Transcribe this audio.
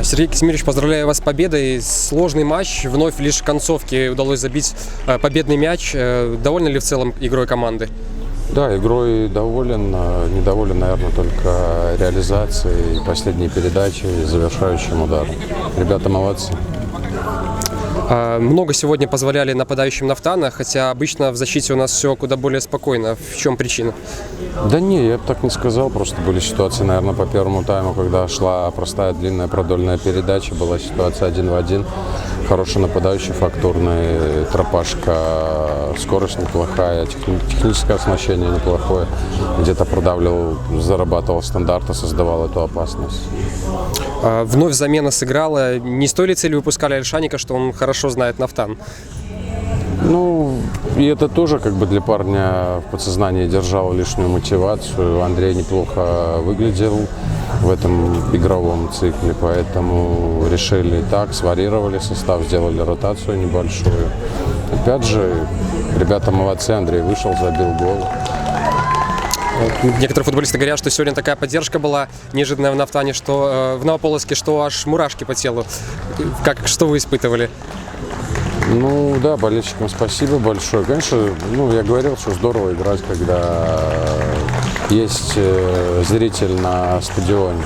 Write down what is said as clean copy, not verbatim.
Сергей Казимирович, поздравляю вас с победой. Сложный матч, вновь лишь в концовке удалось забить победный мяч. Довольны ли в целом игрой команды? Да, игрой доволен. Недоволен, наверное, только реализацией, последней передачей, завершающим ударом. Ребята молодцы. Много сегодня позволяли нападающим Нафтана, хотя обычно в защите у нас все куда более спокойно. В чем причина? Да не, я бы так не сказал. Просто были ситуации, наверное, по первому тайму, когда шла простая длинная продольная передача. Была ситуация 1 в 1. Хороший нападающий, фактурный, Тропашка, скорость неплохая, техническое оснащение неплохое. Где-то продавливал, зарабатывал стандарты, создавал эту опасность. Вновь замена сыграла. Не с той ли целью выпускали Ольшаника, что он хорошо знает Нафтан? Ну, и это тоже как бы для парня в подсознании держало лишнюю мотивацию. Андрей неплохо выглядел в этом игровом цикле, поэтому решили так, сварировали состав, сделали ротацию небольшую. Опять же, ребята молодцы, Андрей вышел, забил гол. Некоторые футболисты говорят, что сегодня такая поддержка была неожиданная в Нафтане, что в Новополоцке, что аж мурашки по телу. Что вы испытывали? Ну да, болельщикам спасибо большое. Конечно, я говорил, что здорово играть, когда есть зритель на стадионе.